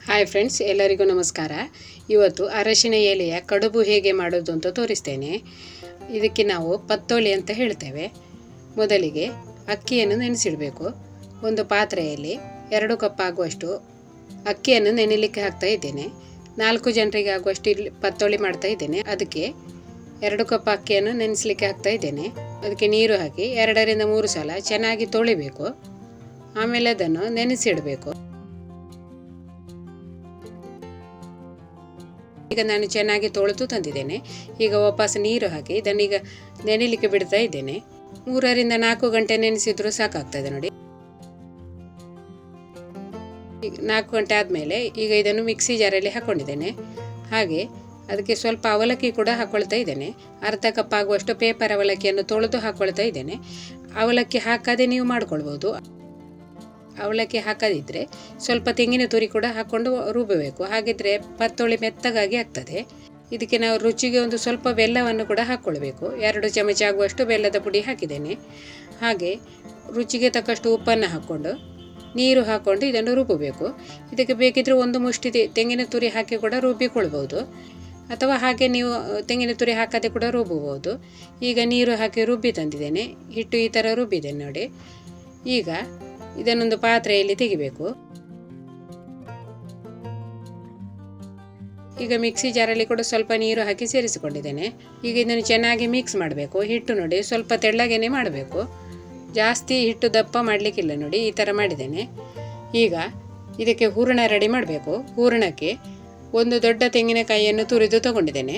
Hi friends, ಎಲ್ಲರಿಗೂ ನಮಸ್ಕಾರ. ಇವತ್ತು ಅರಶಿನ ಎಲೆಯ ಕಡುಬು ಹೇಗೆ ಮಾಡೋದು ಅಂತ ತೋರಿಸ್ತೇನೆ. ಇದಕ್ಕೆ ನಾವು ಪತ್ತೋಳಿ ಅಂತ ಹೇಳ್ತೇವೆ. ಮೊದಲಿಗೆ ಅಕ್ಕಿಯನ್ನು ನೆನೆಸಿಡಬೇಕು. ಒಂದು ಪಾತ್ರೆಯಲ್ಲಿ 2 ಕಪ್ ಆಗುವಷ್ಟು ಅಕ್ಕಿಯನ್ನು ನೆನೆಯಲಿಕ್ಕೆ ಹಾಕ್ತಾ ಇದ್ದೇನೆ. 4 ಜನರಿಗೆ ಆಗುವಷ್ಟು ಇಲ್ಲಿ ಪತ್ತೋಳಿ ಮಾಡ್ತಾ ಇದ್ದೇನೆ. ಅದಕ್ಕೆ 2 ಕಪ್ ಅಕ್ಕಿಯನ್ನು ನೆನೆಸಲಿಕ್ಕೆ ಹಾಕ್ತಾ ಇದ್ದೇನೆ. ಅದಕ್ಕೆ ನೀರು ಹಾಕಿ 2 ರಿಂದ 3 ಸಲ ಚೆನ್ನಾಗಿ ತೊಳಿಬೇಕು. ಆಮೇಲೆ ಅದನ್ನು ನೆನೆಸಿಡಬೇಕು. ಈಗ ನಾನು ಚೆನ್ನಾಗಿ ತೊಳೆದು ತಂದಿದ್ದೇನೆ. ಈಗ ವಾಪಸ್ ನೀರು ಹಾಕಿ ಇದನ್ನೀಗ ನೆನೆಯಲಿಕ್ಕೆ ಬಿಡ್ತಾ ಇದ್ದೇನೆ. 3 ರಿಂದ 4 ಗಂಟೆ ನೆನೆಸಿದ್ರು ಸಾಕಾಗ್ತದೆ ನೋಡಿ. 4 ಗಂಟೆ ಆದಮೇಲೆ ಈಗ ಇದನ್ನು ಮಿಕ್ಸಿ ಜಾರಲ್ಲಿ ಹಾಕ್ಕೊಂಡಿದ್ದೇನೆ. ಹಾಗೆ ಅದಕ್ಕೆ ಸ್ವಲ್ಪ ಅವಲಕ್ಕಿ ಕೂಡ ಹಾಕ್ಕೊಳ್ತಾ ಇದ್ದೇನೆ. 1/2 ಕಪ್ ಆಗುವಷ್ಟು ಪೇಪರ್ ಅವಲಕ್ಕಿಯನ್ನು ತೊಳೆದು ಹಾಕ್ಕೊಳ್ತಾ ಇದ್ದೇನೆ. ಅವಲಕ್ಕಿ ಹಾಕದೆ ನೀವು ಮಾಡ್ಕೊಳ್ಬೋದು. ಅವಲಕ್ಕಿ ಹಾಕದಿದ್ದರೆ ಸ್ವಲ್ಪ ತೆಂಗಿನ ತುರಿ ಕೂಡ ಹಾಕ್ಕೊಂಡು ರುಬ್ಬಬೇಕು. ಹಾಗಿದ್ರೆ ಪತ್ತೋಳಿ ಮೆತ್ತಗಾಗಿ ಆಗ್ತದೆ. ಇದಕ್ಕೆ ನಾವು ರುಚಿಗೆ ಒಂದು ಸ್ವಲ್ಪ ಬೆಲ್ಲವನ್ನು ಕೂಡ ಹಾಕ್ಕೊಳ್ಬೇಕು. 2 ಚಮಚ ಆಗುವಷ್ಟು ಬೆಲ್ಲದ ಪುಡಿ ಹಾಕಿದ್ದೇನೆ. ಹಾಗೆ ರುಚಿಗೆ ತಕ್ಕಷ್ಟು ಉಪ್ಪನ್ನು ಹಾಕ್ಕೊಂಡು ನೀರು ಹಾಕ್ಕೊಂಡು ಇದನ್ನು ರುಬ್ಬಬೇಕು. ಇದಕ್ಕೆ ಬೇಕಿದ್ರೆ 1 ಮುಷ್ಟಿ ತೆಂಗಿನ ತುರಿ ಹಾಕಿ ಕೂಡ ರುಬ್ಬಿಕೊಳ್ಬೋದು, ಅಥವಾ ಹಾಗೆ ನೀವು ತೆಂಗಿನ ತುರಿ ಹಾಕದೆ ಕೂಡ ರುಬ್ಬಬಹುದು. ಈಗ ನೀರು ಹಾಕಿ ರುಬ್ಬಿ ತಂದಿದ್ದೇನೆ. ಹಿಟ್ಟು ಈ ಥರ ರುಬ್ಬಿದ್ದೇನೆ ನೋಡಿ. ಈಗ ಇದನ್ನೊಂದು ಪಾತ್ರೆಯಲ್ಲಿ ತೆಗಿಬೇಕು. ಈಗ ಮಿಕ್ಸಿ ಜಾರಲ್ಲಿ ಕೂಡ ಸ್ವಲ್ಪ ನೀರು ಹಾಕಿ ಸೇರಿಸಿಕೊಂಡಿದ್ದೇನೆ. ಈಗ ಇದನ್ನು ಚೆನ್ನಾಗಿ ಮಿಕ್ಸ್ ಮಾಡಬೇಕು. ಹಿಟ್ಟು ನೋಡಿ ಸ್ವಲ್ಪ ತೆಳ್ಳಗೇನೆ ಮಾಡಬೇಕು, ಜಾಸ್ತಿ ಹಿಟ್ಟು ದಪ್ಪ ಮಾಡಲಿಕ್ಕಿಲ್ಲ ನೋಡಿ. ಈ ಥರ ಮಾಡಿದ್ದೇನೆ. ಈಗ ಇದಕ್ಕೆ ಹೂರಣ ರೆಡಿ ಮಾಡಬೇಕು. ಹೂರಣಕ್ಕೆ 1 ದೊಡ್ಡ ತೆಂಗಿನಕಾಯಿಯನ್ನು ತುರಿದು ತಗೊಂಡಿದ್ದೇನೆ.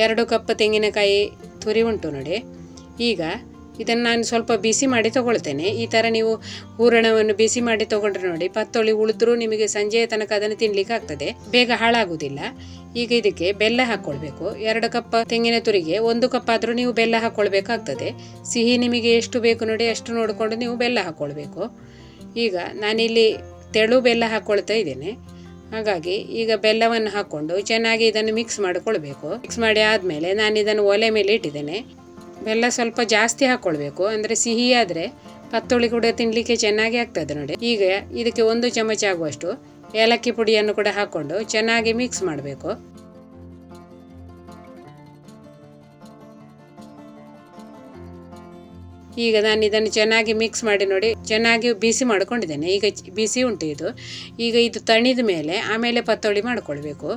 2 ಕಪ್ ತೆಂಗಿನಕಾಯಿ ತುರಿ ಉಂಟು ನೋಡಿ. ಈಗ ಇದನ್ನು ನಾನು ಸ್ವಲ್ಪ ಬಿಸಿ ಮಾಡಿ ತಗೊಳ್ತೇನೆ. ಈ ಥರ ನೀವು ಹೂರಣವನ್ನು ಬಿಸಿ ಮಾಡಿ ತಗೊಂಡ್ರೆ ನೋಡಿ, ಪತ್ತೋಳಿ ಉಳಿದ್ರೂ ನಿಮಗೆ ಸಂಜೆಯ ತನಕ ಅದನ್ನು ತಿನ್ಲಿಕ್ಕೆ ಆಗ್ತದೆ, ಬೇಗ ಹಾಳಾಗುವುದಿಲ್ಲ. ಈಗ ಇದಕ್ಕೆ ಬೆಲ್ಲ ಹಾಕ್ಕೊಳ್ಬೇಕು. 2 ಕಪ್ ತೆಂಗಿನ ತುರಿಗೆ 1 ಕಪ್ ಆದರೂ ನೀವು ಬೆಲ್ಲ ಹಾಕ್ಕೊಳ್ಬೇಕಾಗ್ತದೆ. ಸಿಹಿ ನಿಮಗೆ ಎಷ್ಟು ಬೇಕು ನೋಡಿ ಅಷ್ಟು ನೋಡಿಕೊಂಡು ನೀವು ಬೆಲ್ಲ ಹಾಕ್ಕೊಳ್ಬೇಕು. ಈಗ ನಾನಿಲ್ಲಿ ತೆಳು ಬೆಲ್ಲ ಹಾಕ್ಕೊಳ್ತಾ ಇದ್ದೇನೆ. ಹಾಗಾಗಿ ಈಗ ಬೆಲ್ಲವನ್ನು ಹಾಕ್ಕೊಂಡು ಚೆನ್ನಾಗಿ ಇದನ್ನು ಮಿಕ್ಸ್ ಮಾಡಿಕೊಳ್ಬೇಕು. ಮಿಕ್ಸ್ ಮಾಡಿ ಆದಮೇಲೆ ನಾನು ಇದನ್ನು ಒಲೆ ಮೇಲೆ ಇಟ್ಟಿದ್ದೇನೆ. ಬೆಲ್ಲ ಸ್ವಲ್ಪ ಜಾಸ್ತಿ ಹಾಕ್ಕೊಳ್ಬೇಕು, ಅಂದರೆ ಸಿಹಿ ಆದರೆ ಪತ್ತೋಳಿ ಕೂಡ ತಿನ್ನಲಿಕ್ಕೆ ಚೆನ್ನಾಗಿ ಆಗ್ತದೆ ನೋಡಿ. ಈಗ ಇದಕ್ಕೆ 1 ಚಮಚ ಆಗುವಷ್ಟು ಏಲಕ್ಕಿ ಪುಡಿಯನ್ನು ಕೂಡ ಹಾಕ್ಕೊಂಡು ಚೆನ್ನಾಗಿ ಮಿಕ್ಸ್ ಮಾಡಬೇಕು. ಈಗ ನಾನು ಇದನ್ನು ಚೆನ್ನಾಗಿ ಮಿಕ್ಸ್ ಮಾಡಿ ನೋಡಿ ಚೆನ್ನಾಗಿ ಬಿಸಿ ಮಾಡ್ಕೊಂಡಿದ್ದೇನೆ. ಈಗ ಬಿಸಿ ಉಂಟು ಇದು. ಈಗ ಇದು ತಣಿದ ಮೇಲೆ ಆಮೇಲೆ ಪತ್ತೋಳಿ ಮಾಡಿಕೊಳ್ಬೇಕು.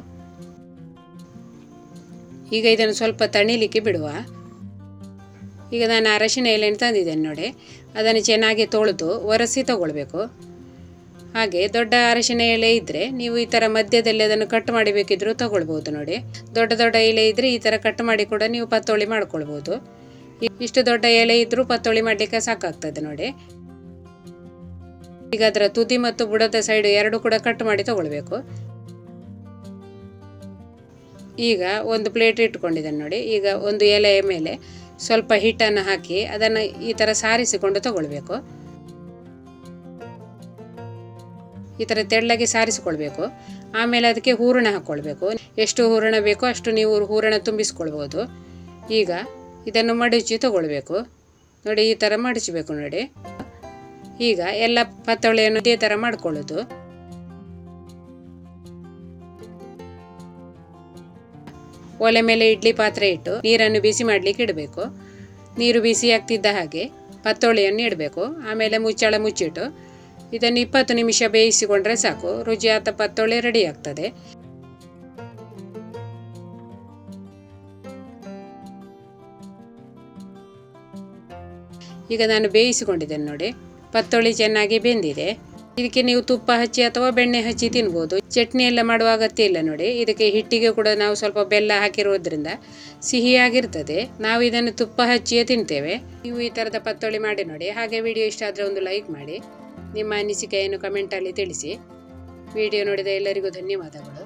ಈಗ ಇದನ್ನು ಸ್ವಲ್ಪ ತಣಿಲಿಕ್ಕೆ ಬಿಡುವ. ಈಗ ನಾನು ಅರಶಿನ ಎಲೆಯನ್ನು ತಂದಿದ್ದೇನೆ ನೋಡಿ. ಅದನ್ನು ಚೆನ್ನಾಗಿ ತೊಳೆದು ಒರೆಸಿ ತಗೊಳ್ಬೇಕು. ಹಾಗೆ ದೊಡ್ಡ ಅರಶಿನ ಎಲೆ ಇದ್ದರೆ ನೀವು ಈ ಥರ ಮಧ್ಯದಲ್ಲಿ ಅದನ್ನು ಕಟ್ ಮಾಡಿ ಬೇಕಿದ್ರೂ ತಗೊಳ್ಬೋದು ನೋಡಿ. ದೊಡ್ಡ ಎಲೆ ಇದ್ದರೆ ಈ ಥರ ಕಟ್ ಮಾಡಿ ಕೂಡ ನೀವು ಪತ್ತೋಳಿ ಮಾಡ್ಕೊಳ್ಬೋದು. ಇಷ್ಟು ದೊಡ್ಡ ಎಲೆ ಇದ್ದರೂ ಪತ್ತೋಳಿ ಮಾಡಲಿಕ್ಕೆ ಸಾಕಾಗ್ತದೆ ನೋಡಿ. ಈಗ ಅದರ ತುದಿ ಮತ್ತು ಬುಡದ ಸೈಡ್ 2 ಕೂಡ ಕಟ್ ಮಾಡಿ ತಗೊಳ್ಬೇಕು. ಈಗ ಒಂದು ಪ್ಲೇಟ್ ಇಟ್ಕೊಂಡಿದ್ದೇನೆ ನೋಡಿ. ಈಗ ಒಂದು ಎಲೆಯ ಮೇಲೆ ಸ್ವಲ್ಪ ಹಿಟ್ಟನ್ನು ಹಾಕಿ ಅದನ್ನು ಈ ಥರ ಸಾರಿಸಿಕೊಂಡು ತಗೊಳ್ಬೇಕು. ಈ ಥರ ತೆಳ್ಳಗೆ ಸಾರಿಸಿಕೊಳ್ಬೇಕು. ಆಮೇಲೆ ಅದಕ್ಕೆ ಹೂರಣ ಹಾಕ್ಕೊಳ್ಬೇಕು. ಎಷ್ಟು ಹೂರಣ ಬೇಕೋ ಅಷ್ಟು ನೀವು ಹೂರಣ ತುಂಬಿಸ್ಕೊಳ್ಬೋದು. ಈಗ ಇದನ್ನು ಮಡಚಿ ತಗೊಳ್ಬೇಕು ನೋಡಿ. ಈ ಥರ ಮಡಚಬೇಕು ನೋಡಿ. ಈಗ ಎಲ್ಲ ಪತ್ತೋಳಿಯನ್ನು ಇದೇ ಥರ ಮಾಡ್ಕೊಳ್ಳೋದು. ಒಲೆ ಮೇಲೆ ಇಡ್ಲಿ ಪಾತ್ರೆ ಇಟ್ಟು ನೀರನ್ನು ಬಿಸಿ ಮಾಡಲಿಕ್ಕೆ ಇಡಬೇಕು. ನೀರು ಬಿಸಿ ಆಗ್ತಿದ್ದ ಹಾಗೆ ಪತ್ತೋಳಿಯನ್ನು ಇಡಬೇಕು. ಆಮೇಲೆ ಮುಚ್ಚಳ ಮುಚ್ಚಿಟ್ಟು ಇದನ್ನು 20 ನಿಮಿಷ ಬೇಯಿಸಿಕೊಂಡ್ರೆ ಸಾಕು. ರುಚಿಯಾದ ಪತ್ತೋಳಿ ರೆಡಿ ಆಗ್ತದೆ. ಈಗ ನಾನು ಬೇಯಿಸಿಕೊಂಡಿದ್ದೇನೆ ನೋಡಿ. ಪತ್ತೋಳಿ ಚೆನ್ನಾಗಿ ಬೆಂದಿದೆ. ಇದಕ್ಕೆ ನೀವು ತುಪ್ಪ ಹಚ್ಚಿ ಅಥವಾ ಬೆಣ್ಣೆ ಹಚ್ಚಿ ತಿನ್ಬೋದು. ಚಟ್ನಿ ಎಲ್ಲ ಮಾಡುವ ಅಗತ್ಯ ಇಲ್ಲ ನೋಡಿ. ಇದಕ್ಕೆ ಹಿಟ್ಟಿಗೆ ಕೂಡ ನಾವು ಸ್ವಲ್ಪ ಬೆಲ್ಲ ಹಾಕಿರೋದ್ರಿಂದ ಸಿಹಿಯಾಗಿರ್ತದೆ. ನಾವು ಇದನ್ನು ತುಪ್ಪ ಹಚ್ಚಿಯೇ ತಿಂತೇವೆ. ನೀವು ಈ ಥರದ ಪತ್ತೋಳಿ ಮಾಡಿ ನೋಡಿ. ಹಾಗೆ ವಿಡಿಯೋ ಇಷ್ಟ ಆದರೆ ಒಂದು ಲೈಕ್ ಮಾಡಿ. ನಿಮ್ಮ ಅನಿಸಿಕೆಯನ್ನು ಕಮೆಂಟಲ್ಲಿ ತಿಳಿಸಿ. ವಿಡಿಯೋ ನೋಡಿದ ಎಲ್ಲರಿಗೂ ಧನ್ಯವಾದಗಳು.